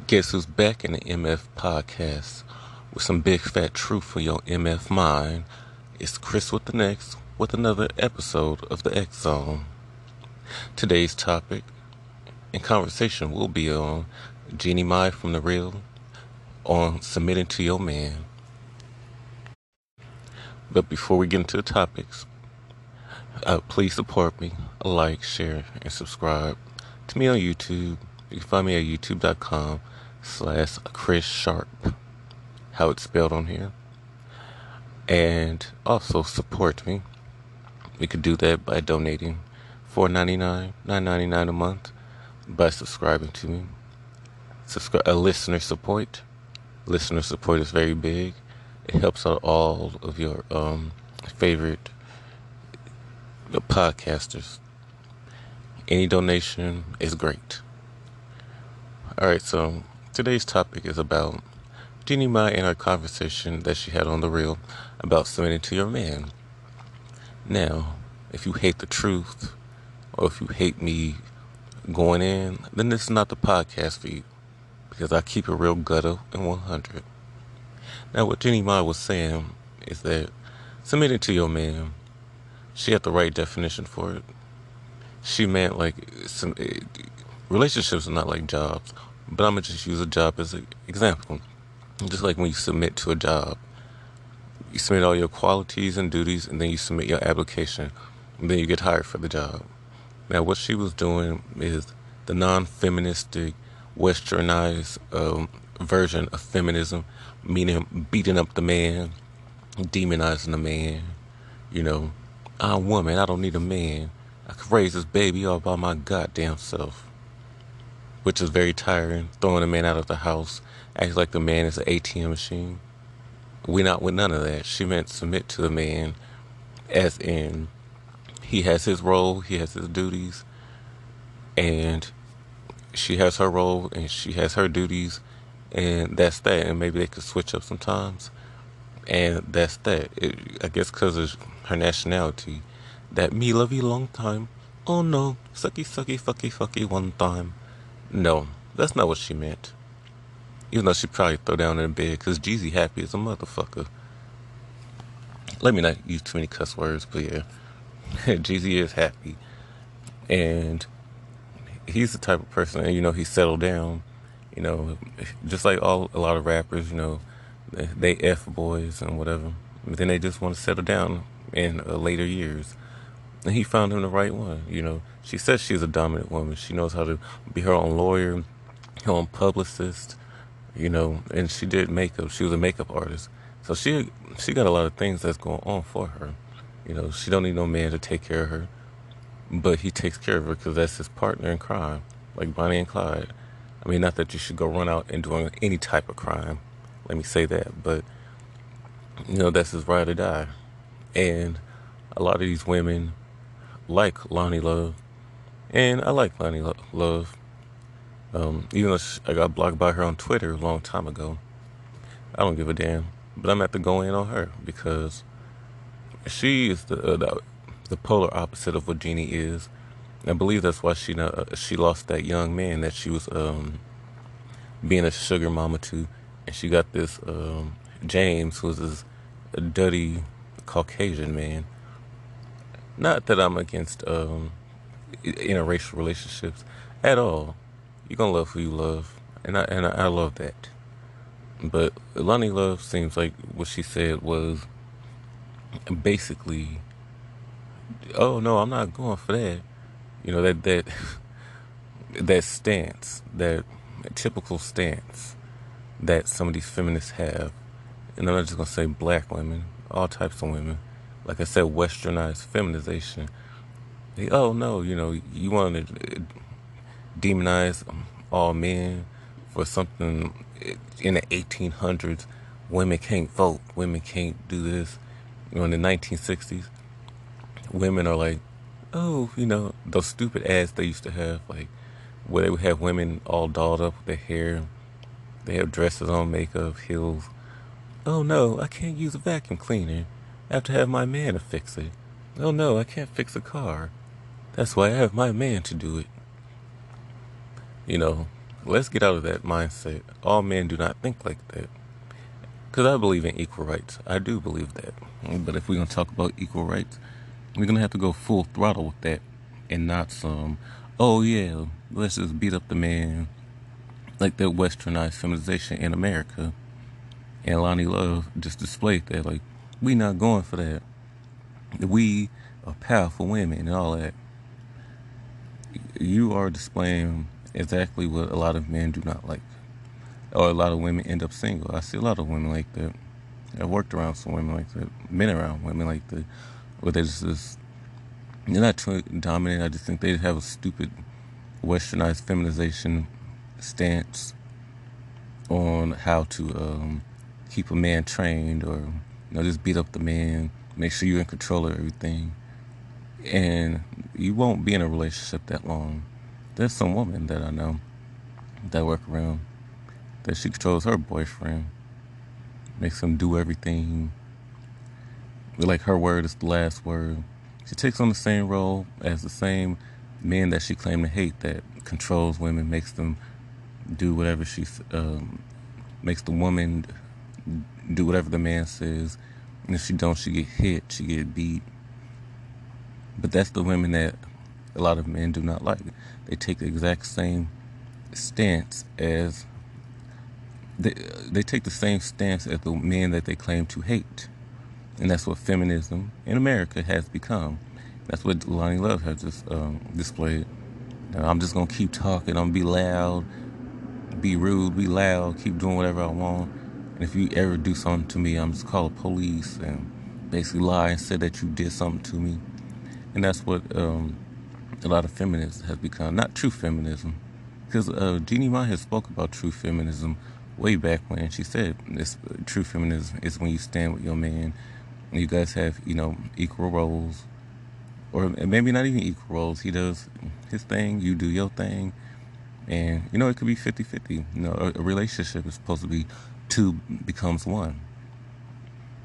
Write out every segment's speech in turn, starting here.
Guess who's back in the MF podcast with some big fat truth for your MF mind? It's Chris with the next with another episode of the X Zone. Today's topic and conversation will be on Jeannie Mai from The Real on submitting to your man. But before we get into the topics, please support me, like, share, and subscribe to me on YouTube. You can find me at youtube.com/Chris Sharp, how it's spelled on here. And also support me. You could do that by donating $4.99, $9.99 a month by subscribing to me. Listener support. Listener support is very big. It helps out all of your favorite podcasters. Any donation is great. Alright, so today's topic is about Jeannie Mai and her conversation that she had on The Real about submitting to your man. Now, if you hate the truth, or if you hate me going in, then this is not the podcast for you, because I keep it real gutter and 100. Now, what Jeannie Mai was saying is that submitting to your man, she had the right definition for it. She meant relationships are not like jobs, but I'm going to just use a job as an example. Just like when you submit to a job, you submit all your qualities and duties, and then you submit your application, and then you get hired for the job. Now, what she was doing is the non-feministic, westernized version of feminism, meaning beating up the man, demonizing the man. You know, I'm a woman, I don't need a man. I could raise this baby all by my goddamn self. Which is very tiring, throwing a man out of the house, acting like the man is an ATM machine. We're not with none of that. She meant submit to the man, as in, he has his role, he has his duties, and she has her role, and she has her duties, and that's that. And maybe they could switch up sometimes, and that's that. I guess because of her nationality, that me love you long time, oh no, sucky, sucky, fucky, fucky one time. No, that's not what she meant. Even though she'd probably throw down in bed, because Jeezy happy as a motherfucker. Let me not use too many cuss words, but yeah. Jeezy is happy. And he's the type of person, he's settled down. Just like a lot of rappers, they F boys and whatever. But then they just want to settle down in later years. And he found him the right one, She says she's a dominant woman. She knows how to be her own lawyer, her own publicist, and she did makeup. She was a makeup artist. So she got a lot of things that's going on for her. She don't need no man to take care of her. But he takes care of her because that's his partner in crime, like Bonnie and Clyde. I mean, not that you should go run out and doing any type of crime. Let me say that. But, that's his ride or die. And a lot of these women like Lonnie Love, and I like Lonnie Love. Even though I got blocked by her on Twitter a long time ago, I don't give a damn. But I'm at to go in on her because she is the polar opposite of what Jeannie is. I believe that's why she lost that young man that she was being a sugar mama to, and she got this James, who's this dirty Caucasian man. Not that I'm against interracial relationships at all. You're gonna love who you love, and I love that. But Lonnie Love seems like what she said was basically, oh no, I'm not going for that. That stance, that typical stance that some of these feminists have. And I'm not just gonna say black women, all types of women. Like I said, westernized feminization. Oh no, you want to demonize all men for something in the 1800s. Women can't vote. Women can't do this. In the 1960s, women are like, oh, those stupid ads they used to have, like where they would have women all dolled up with their hair. They have dresses on, makeup, heels. Oh no, I can't use a vacuum cleaner. I have to have my man to fix it. Oh no, I can't fix a car. That's why I have my man to do it. let's get out of that mindset. All men do not think like that. Because I believe in equal rights. I do believe that. But if we're going to talk about equal rights, we're going to have to go full throttle with that and not some, oh yeah, let's just beat up the man, like that westernized feminization in America. And Lonnie Love just displayed that, like, we not going for that. We are powerful women and all that. You are displaying exactly what a lot of men do not like. Or a lot of women end up single. I see a lot of women like that. I've worked around some women like that. Been around women like that. Where they're just they're not too dominant. I just think they have a stupid westernized feminization stance on how to keep a man trained, or just beat up the man, make sure you're in control of everything, and you won't be in a relationship that long. There's some woman that I know that I work around that she controls her boyfriend, makes him do everything. Like her word is the last word. She takes on the same role as the same men that she claimed to hate, that controls women, makes them do whatever makes the woman do whatever the man says. And if she don't, she get hit, she get beat. But that's the women that a lot of men do not like. They take the exact same stance as they take the same stance as the men that they claim to hate. And that's what feminism in America has become. That's what Lonnie Love has just displayed. I'm just going to keep talking. I'm going to be loud, be rude, be loud, keep doing whatever I want. And if you ever do something to me, I'm just call the police and basically lie and say that you did something to me. And that's what a lot of feminists have become. Not true feminism. Because Jeannie Mai has spoke about true feminism way back when. She said true feminism is when you stand with your man and you guys have, equal roles. Or maybe not even equal roles. He does his thing, you do your thing. And, it could be 50-50. A relationship is supposed to be two becomes one.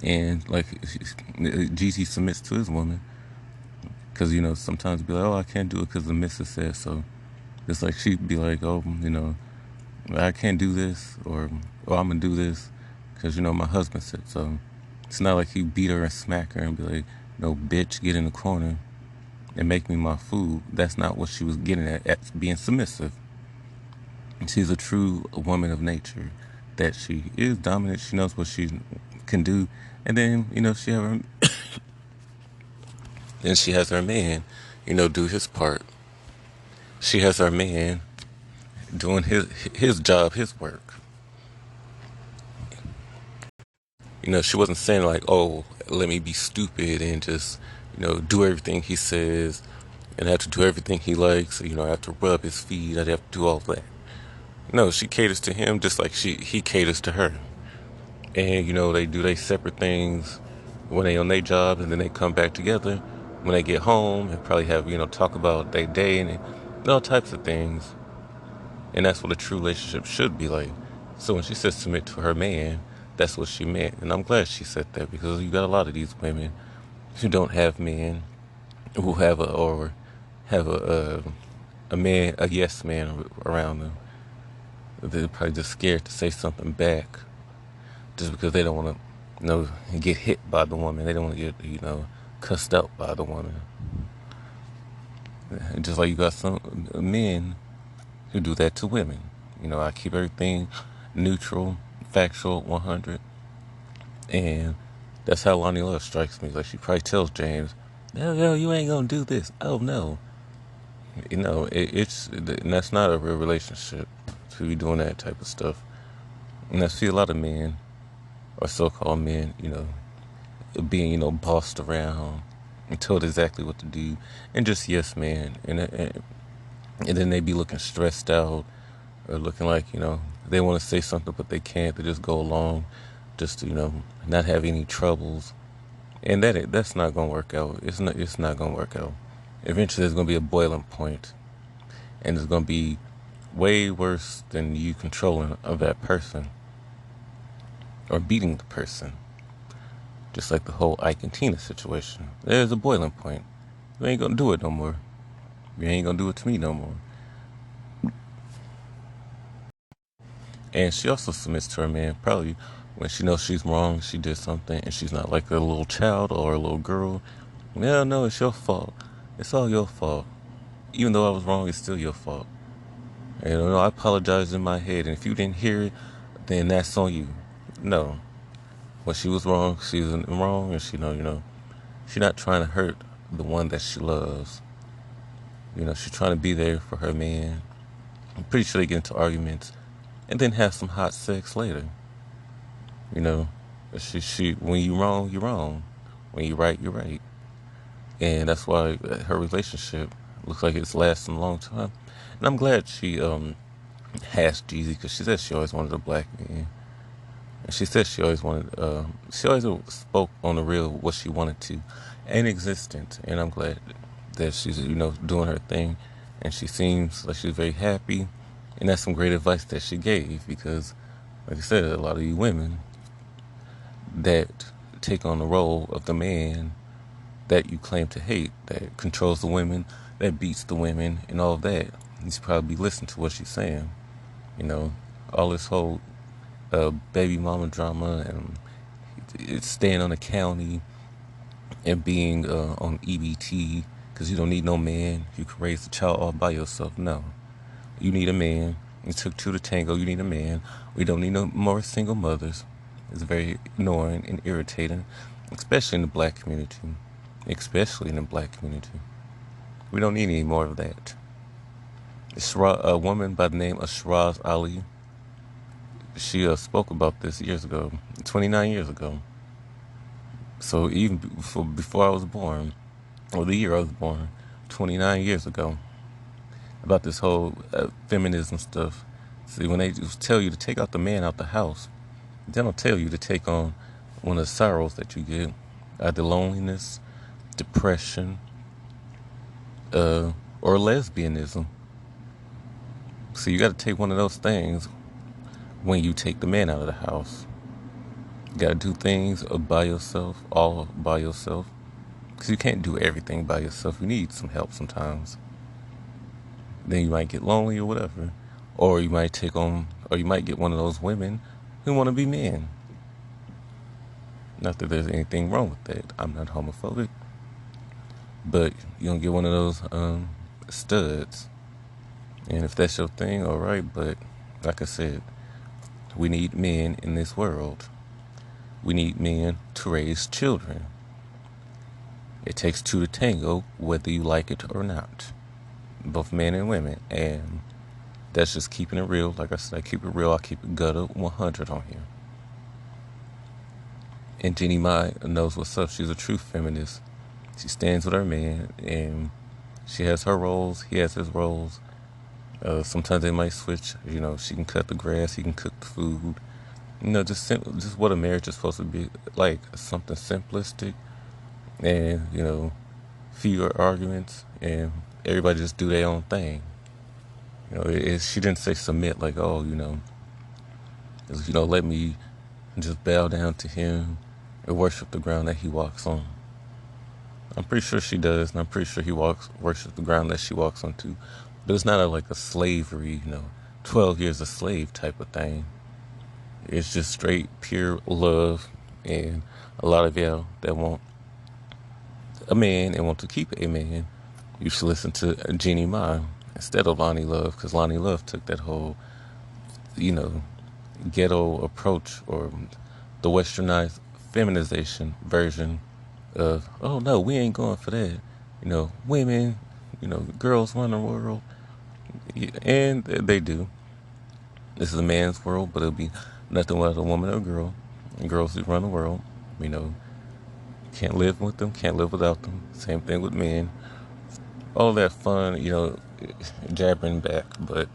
And, like, GT submits to his woman. Because, sometimes be like, oh, I can't do it because the missus said so. It's like she'd be like, oh, I can't do this, or I'm going to do this because, my husband said so. It's not like he beat her and smack her and be like, no, bitch, get in the corner and make me my food. That's not what she was getting at being submissive. She's a true woman of nature, that she is dominant. She knows what she can do. And then, then she has her man, do his part. She has her man doing his job, his work. She wasn't saying like, oh, let me be stupid and just, do everything he says and have to do everything he likes. I have to rub his feet. I'd have to do all that. No, she caters to him just like he caters to her. And, they do their separate things when they on their job, and then they come back together when they get home and probably have, talk about their day and all types of things. And that's what a true relationship should be like. So when she said submit to her man, that's what she meant. And I'm glad she said that, because you got a lot of these women who don't have men, who have a man, a yes man around them. They're probably just scared to say something back, just because they don't want to, get hit by the woman. They don't want to get, cussed out by the woman. And just like you got some men who do that to women. I keep everything neutral, factual, 100. And that's how Lonnie Love strikes me. Like, she probably tells James, no, you ain't gonna do this. Oh, no. And that's not a real relationship to be doing that type of stuff. And I see a lot of men, or so-called men, being, bossed around and told exactly what to do. And just yes, man. And then they be looking stressed out, or looking like, they want to say something but they can't. They just go along just to, not have any troubles. And that's not going to work out. It's not going to work out. Eventually there's going to be a boiling point, and it's going to be way worse than you controlling of that person or beating the person. Just like the whole Ike and Tina situation. There's a boiling point. You ain't going to do it no more. You ain't going to do it to me no more. And she also submits to her man, probably when she knows she's wrong, she did something, and she's not like a little child or a little girl. Yeah, no, it's your fault. It's all your fault. Even though I was wrong, it's still your fault. And, I apologized in my head, and if you didn't hear it, then that's on you. No, when she was wrong, she was wrong, and she's not trying to hurt the one that she loves. She's trying to be there for her man. I'm pretty sure they get into arguments, and then have some hot sex later. You know, she when you wrong, you're wrong. When you right, you're right. And that's why her relationship looks like it's lasting a long time. And I'm glad she has Jeezy, because she said she always wanted a black man. And she said she always spoke on the real what she wanted to and existent. And I'm glad that she's, doing her thing. And she seems like she's very happy. And that's some great advice that she gave, because, like I said, a lot of you women that take on the role of the man that you claim to hate, that controls the women, that beats the women, and all of that, you should probably listen to what she's saying. All this whole baby mama drama, and it's staying on the county and being on EBT because you don't need no man. You can raise the child all by yourself. No, you need a man. It took two to tango. You need a man. We don't need no more single mothers. It's very annoying and irritating, especially in the black community. Especially in the black community. We don't need any more of that. A woman by the name of Shiraz Ali, she spoke about this years ago, 29 years ago. So even before I was born, or the year I was born, 29 years ago, about this whole feminism stuff. See, when they tell you to take out the man out the house, they don't tell you to take on one of the sorrows that you get, either loneliness, depression, or lesbianism. So you got to take one of those things when you take the man out of the house. You got to do things by yourself, all by yourself, because you can't do everything by yourself. You need some help sometimes. Then you might get lonely or whatever, or you might get one of those women who want to be men. Not that there's anything wrong with that. I'm not homophobic. But you're going to get one of those studs. And if that's your thing, all right. But like I said, we need men in this world. We need men to raise children. It takes two to tango, whether you like it or not. Both men and women. And that's just keeping it real. Like I said, I keep it real. I keep it gutter 100 on here. And Jeannie Mai knows what's up. She's a true feminist. She stands with her man, and she has her roles. He has his roles. Sometimes they might switch. She can cut the grass. He can cook the food. Just what a marriage is supposed to be like. Something simplistic, and fewer arguments, and everybody just do their own thing. She didn't say submit like, oh, let me just bow down to him and worship the ground that he walks on. I'm pretty sure she does, and I'm pretty sure he worships the ground that she walks on too. But it's not like a slavery, 12 years a slave type of thing. It's just straight, pure love, and a lot of y'all that want a man and want to keep a man, you should listen to Jeannie Mai instead of Lonnie Love, because Lonnie Love took that whole, ghetto approach, or the westernized feminization version of, oh no, we ain't going for that. Women, girls run the world. And they do. This is a man's world, but it'll be nothing without a woman or a girl. And girls who run the world, can't live with them, can't live without them. Same thing with men. All that fun, jabbering back. But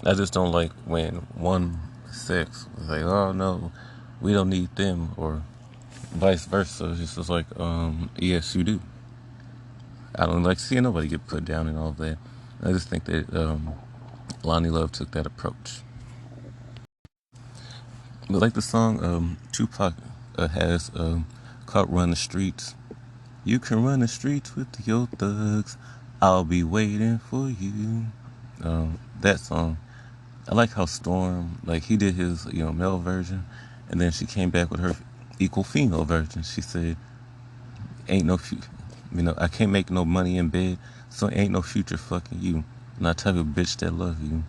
I just don't like when one sex is like, oh no, we don't need them, or vice versa. It's just like, yes, you do. I don't like seeing nobody get put down and all of that. I just think that Lonnie Love took that approach. But like the song Tupac has called Run the Streets. You can run the streets with your thugs. I'll be waiting for you. That song. I like how Storm, like he did his, male version, and then she came back with her equal female version. She said, "Ain't no, I can't make no money in bed, so ain't no future fucking you. I'm not the type of bitch that love you.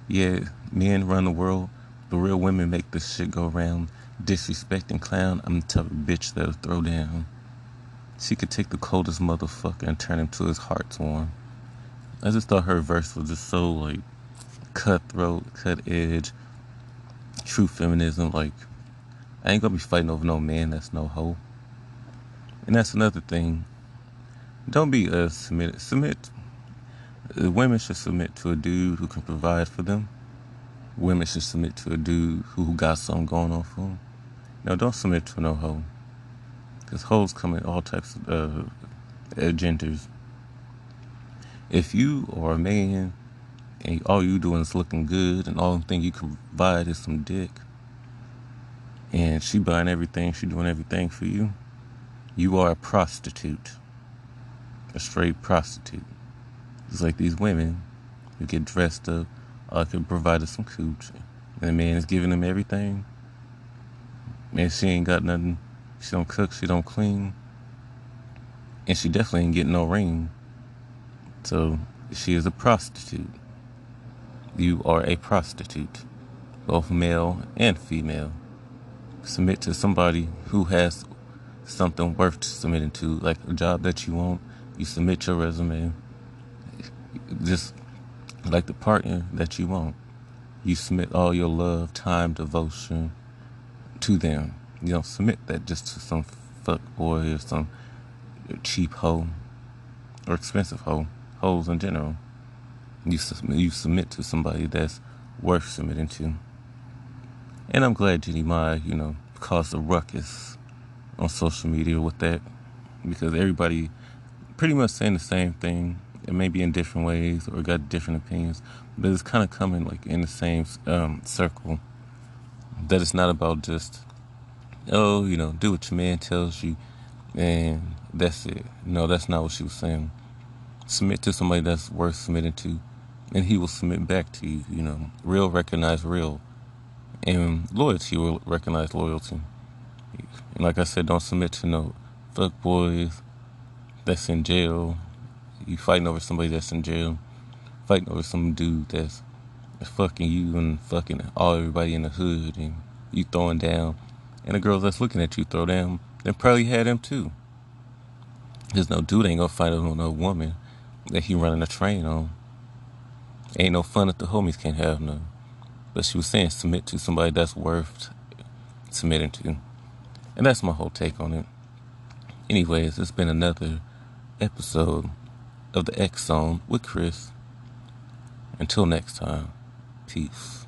Yeah, men run the world, but real women make this shit go round. Disrespecting clown, I'm the type of bitch that'll throw down. She could take the coldest motherfucker and turn him to his heart's warm." I just thought her verse was just so like cutthroat, cut edge, true feminism. Like, I ain't gonna be fighting over no man that's no hoe. And that's another thing. Don't be submit. Women should submit to a dude who can provide for them. Women should submit to a dude who got something going on for them. No, don't submit to no hoe. Because hoes come in all types of genders. If you are a man and all you doing is looking good and all the thing you can provide is some dick, and she buying everything, she doing everything for you, you are a prostitute. A straight prostitute. It's like these women who get dressed up, all can provide us some cooch, and the man is giving them everything. Man, she ain't got nothing. She don't cook, she don't clean, and she definitely ain't getting no ring. So she is a prostitute. You are a prostitute, both male and female. Submit to somebody who has something worth submitting to, like a job that you want. You submit your resume. Just like the partner that you want. You submit all your love, time, devotion to them. You don't submit that just to some fuck boy or some cheap hoe or expensive hoe. Hoes in general. You submit to somebody that's worth submitting to. And I'm glad Jeannie Mai, caused a ruckus on social media with that, because everybody pretty much saying the same thing. It may be in different ways or got different opinions, but it's kind of coming like in the same circle. That it's not about just, do what your man tells you and that's it. No, that's not what she was saying. Submit to somebody that's worth submitting to, and he will submit back to you. Real recognize real, and loyalty will recognize loyalty. And like I said, don't submit to no fuck boys that's in jail. You fighting over somebody that's in jail, fighting over some dude that's fucking you and fucking everybody in the hood, and you throwing down, and the girls that's looking at you throw down, they probably had him too. There's no dude ain't gonna fight over no woman that he running a train on. Ain't no fun if the homies can't have none. But she was saying submit to somebody that's worth submitting to. And that's my whole take on it. Anyways, it's been another episode of the X Zone with Chris. Until next time, peace.